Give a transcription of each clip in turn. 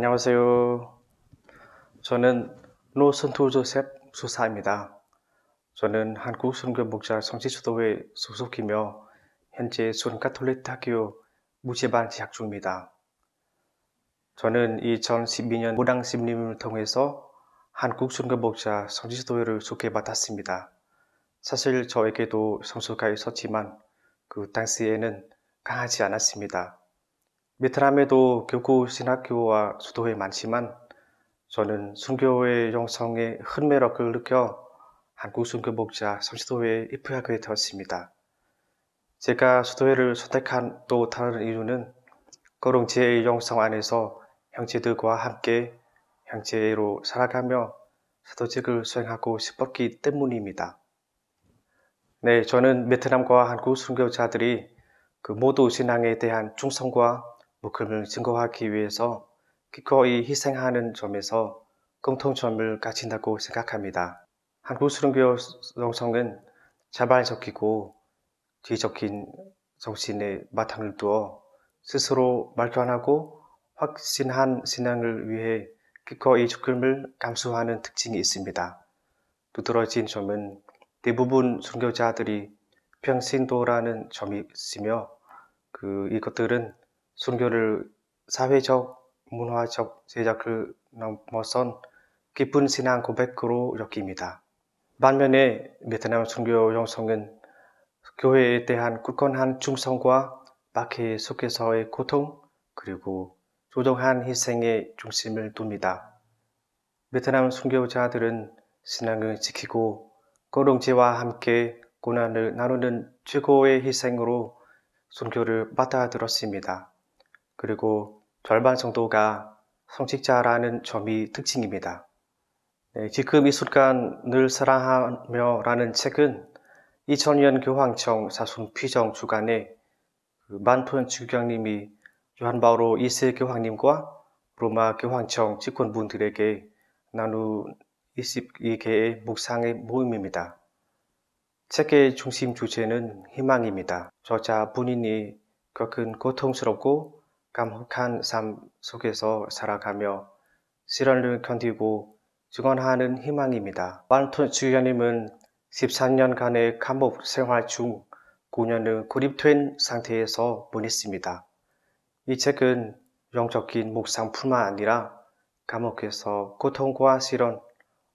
안녕하세요. 저는 노선투 조셉 수사입니다. 저는 한국 순교목자 성지수도회 소속이며 현재 순가톨릭학교 무제반 재학 중입니다. 저는 2012년 무당 심림을 통해서 한국 순교목자 성지수도회를 소개받았습니다. 사실 저에게도 성수가 있었지만 그 당시에는 강하지 않았습니다. 베트남에도 교구 신학교와 수도회 많지만 저는 순교의 영성에 흥미력을 느껴 한국 순교목자 성지도회에 입회하게 되었습니다. 제가 수도회를 선택한 또 다른 이유는 거롱지의 영성 안에서 형제들과 함께 형제로 살아가며 사도직을 수행하고 싶었기 때문입니다. 네, 저는 베트남과 한국 순교자들이 그 모두 신앙에 대한 충성과 목금을 증거하기 위해서 기꺼이 희생하는 점에서 공통점을 가진다고 생각합니다. 한국 순교 영성은 자발적이고 지적인 정신에 바탕을 두어 스스로 발견하고 확신한 신앙을 위해 기꺼이 죽음을 감수하는 특징이 있습니다. 두드러진 점은 대부분 순교자들이 평신도라는 점이 있으며 이것들은 순교를 사회적, 문화적 제약을 넘어선 깊은 신앙 고백으로 여깁니다. 반면에 베트남 순교 영성은 교회에 대한 굳건한 충성과 박해 속에서의 고통 그리고 조정한 희생에 중심을 둡니다. 베트남 순교자들은 신앙을 지키고 공동체와 함께 고난을 나누는 최고의 희생으로 순교를 받아들였습니다. 그리고 절반 정도가 성직자라는 점이 특징입니다. 네, 지금 이 순간 늘 사랑하며 라는 책은 2000년 교황청 사순피정 주간에 만톤 주경님이 요한 바오로 2세 교황님과 로마 교황청 직원분들에게 나눈 22개의 묵상의 모임입니다. 책의 중심 주제는 희망입니다. 저자 본인이 겪은 고통스럽고 감혹한 삶 속에서 살아가며 시련을 견디고 증언하는 희망입니다. 만톤 주교님은 14년간의 감옥 생활 중 9년을 고립된 상태에서 보냈습니다. 이 책은 영적인 묵상뿐만 아니라 감옥에서 고통과 시련,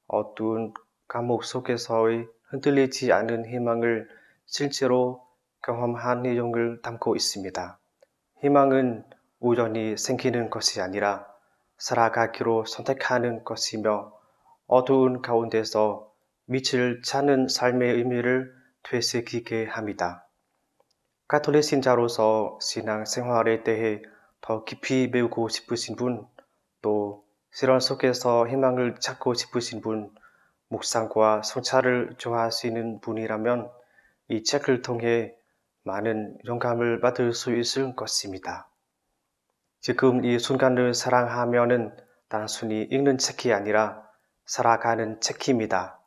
어두운 감옥 속에서의 흔들리지 않은 희망을 실제로 경험한 내용을 담고 있습니다. 희망은 우연히 생기는 것이 아니라 살아가기로 선택하는 것이며 어두운 가운데서 빛을 찾는 삶의 의미를 되새기게 합니다. 가톨릭 신자로서 신앙 생활에 대해 더 깊이 배우고 싶으신 분, 또 시련 속에서 희망을 찾고 싶으신 분, 묵상과 성찰을 좋아하시는 분이라면 이 책을 통해 많은 영감을 받을 수 있을 것입니다. 지금 이 순간을 사랑하면은 단순히 읽는 책이 아니라 살아가는 책입니다.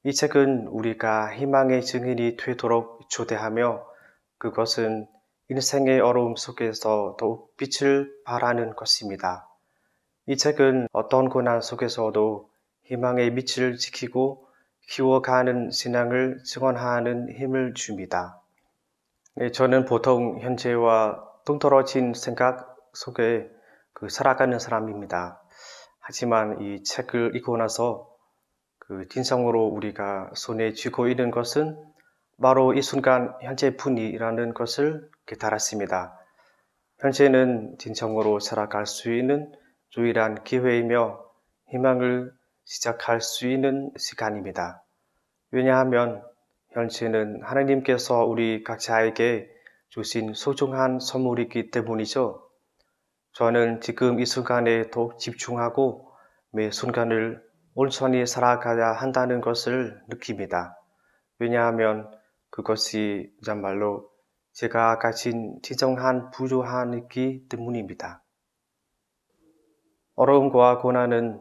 이 책은 우리가 희망의 증인이 되도록 초대하며 그것은 인생의 어려움 속에서 더욱 빛을 발하는 것입니다. 이 책은 어떤 고난 속에서도 희망의 빛을 지키고 키워가는 신앙을 증언하는 힘을 줍니다. 저는 보통 현재와 동떨어진 생각 속에 살아가는 사람입니다. 하지만 이 책을 읽고 나서 진성으로 우리가 손에 쥐고 있는 것은 바로 이 순간 현재뿐이라는 것을 깨달았습니다. 현재는 진정으로 살아갈 수 있는 유일한 기회이며 희망을 시작할 수 있는 시간입니다. 왜냐하면 현재는 하나님께서 우리 각자에게 주신 소중한 선물이기 때문이죠. 저는 지금 이 순간에 더욱 집중하고 매 순간을 온전히 살아가야 한다는 것을 느낍니다. 왜냐하면 그것이 정말로 제가 가진 진정한 부요함이기 때문입니다. 어려움과 고난은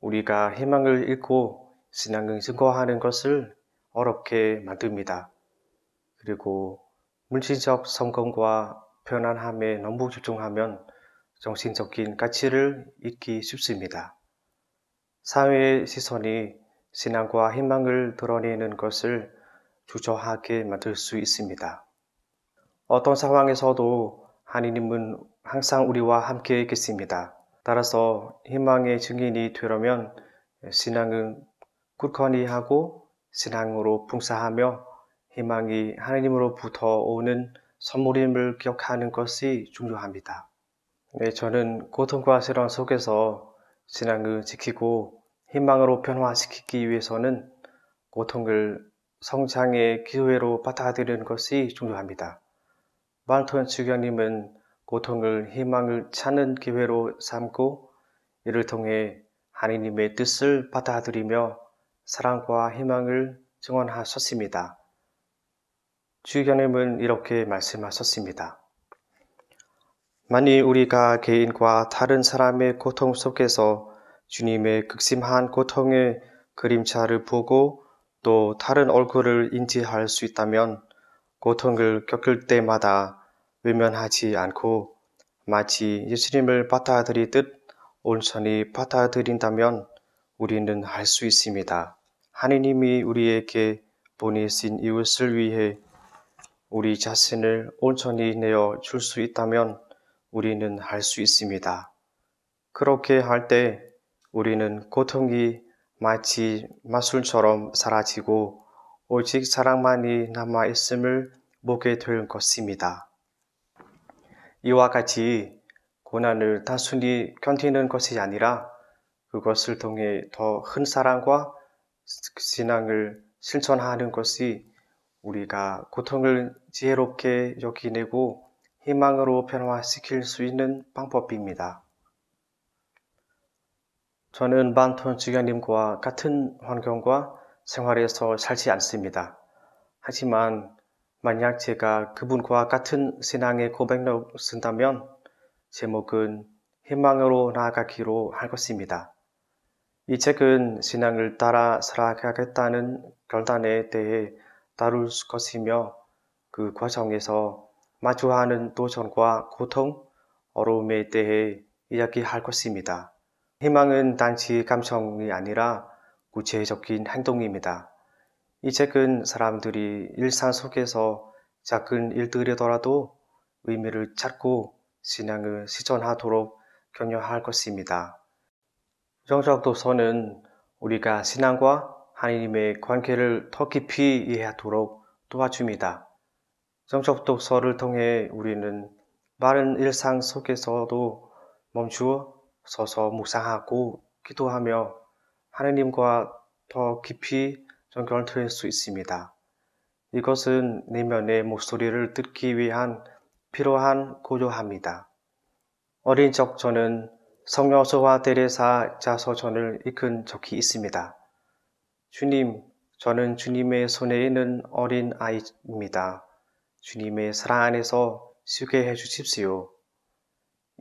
우리가 희망을 잃고 신앙을 증거하는 것을 어렵게 만듭니다. 그리고 물질적 성공과 편안함에 너무 집중하면 정신적인 가치를 잊기 쉽습니다. 사회의 시선이 신앙과 희망을 드러내는 것을 주저하게 만들 수 있습니다. 어떤 상황에서도 하느님은 항상 우리와 함께 계십니다. 따라서 희망의 증인이 되려면 신앙은 굳건히 하고 신앙으로 풍성하며 희망이 하느님으로부터 오는 선물임을 기억하는 것이 중요합니다. 저는 고통과 실현 속에서 신앙을 지키고 희망으로 변화시키기 위해서는 고통을 성장의 기회로 받아들이는 것이 중요합니다. 말톤 주교님은 고통을 희망을 찾는 기회로 삼고 이를 통해 하느님의 뜻을 받아들이며 사랑과 희망을 증언하셨습니다. 주교님은 이렇게 말씀하셨습니다. 만일 우리가 개인과 다른 사람의 고통 속에서 주님의 극심한 고통의 그림자를 보고 또 다른 얼굴을 인지할 수 있다면 고통을 겪을 때마다 외면하지 않고 마치 예수님을 받아들이듯 온전히 받아들인다면 우리는 할 수 있습니다. 하느님이 우리에게 보내신 이웃을 위해 우리 자신을 온전히 내어 줄 수 있다면 우리는 할 수 있습니다. 그렇게 할 때 우리는 고통이 마치 마술처럼 사라지고 오직 사랑만이 남아있음을 보게 될 것입니다. 이와 같이 고난을 단순히 견디는 것이 아니라 그것을 통해 더 큰 사랑과 신앙을 실천하는 것이 우리가 고통을 지혜롭게 여기내고 희망으로 변화시킬 수 있는 방법입니다. 저는 반톤 주교님과 같은 환경과 생활에서 살지 않습니다. 하지만 만약 제가 그분과 같은 신앙의 고백을 쓴다면 제목은 희망으로 나아가기로 할 것입니다. 이 책은 신앙을 따라 살아가겠다는 결단에 대해 다룰 것이며 그 과정에서 마주하는 도전과 고통, 어려움에 대해 이야기할 것입니다. 희망은 단지 감정이 아니라 구체적인 행동입니다. 이 책은 사람들이 일상 속에서 작은 일들이더라도 의미를 찾고 신앙을 실천하도록 격려할 것입니다. 영적 독서는 우리가 신앙과 하느님의 관계를 더 깊이 이해하도록 도와줍니다. 영적 독서를 통해 우리는 마른 일상 속에서도 멈추어 서서 묵상하고 기도하며 하느님과 더 깊이 연결될 수 있습니다. 이것은 내면의 목소리를 듣기 위한 필요한 고요함입니다. 어린 적 저는 성녀소와 데레사 자서전을 읽은 적이 있습니다. 주님, 저는 주님의 손에 있는 어린 아이입니다. 주님의 사랑 안에서 쉬게 해주십시오.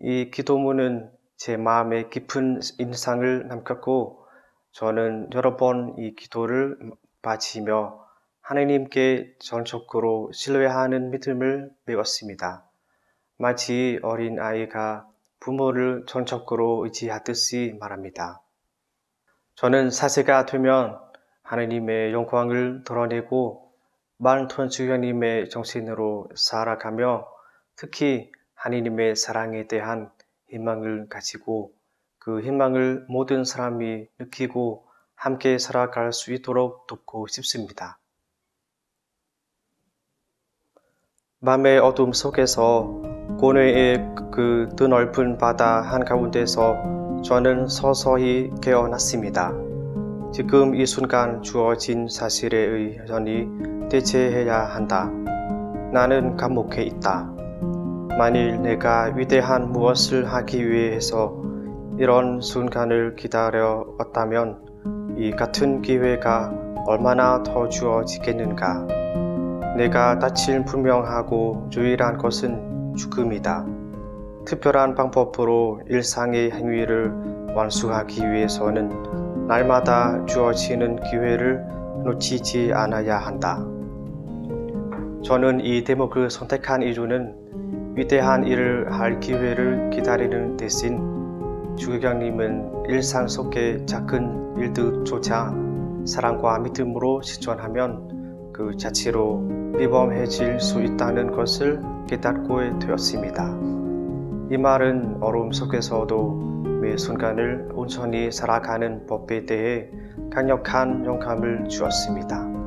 이 기도문은 제 마음에 깊은 인상을 남겼고 저는 여러 번 이 기도를 바치며 하느님께 전적으로 신뢰하는 믿음을 배웠습니다. 마치 어린 아이가 부모를 전적으로 의지하듯이 말합니다. 저는 4세가 되면 하느님의 영광을 드러내고 말톤 주교님의 정신으로 살아가며 특히 하느님의 사랑에 대한 희망을 가지고 그 희망을 모든 사람이 느끼고 함께 살아갈 수 있도록 돕고 싶습니다. 밤의 어둠 속에서 고뇌의 그 드넓은 바다 한가운데서 저는 서서히 깨어났습니다. 지금 이 순간 주어진 사실에 의연히 대처해야 한다. 나는 감옥에 있다. 만일 내가 위대한 무엇을 하기 위해서 이런 순간을 기다려왔다면 이 같은 기회가 얼마나 더 주어지겠는가. 내가 다칠 분명하고 유일한 것은 죽음이다. 특별한 방법으로 일상의 행위를 완수하기 위해서는 날마다 주어지는 기회를 놓치지 않아야 한다. 저는 이 대목을 선택한 이유는 위대한 일을 할 기회를 기다리는 대신 주교경님은 일상 속의 작은 일들조차 사랑과 믿음으로 실천하면 그 자체로 비범해질 수 있다는 것을 깨닫게 되었습니다. 이 말은 어려움 속에서도 매 순간을 온전히 살아가는 법에 대해 강력한 영감을 주었습니다.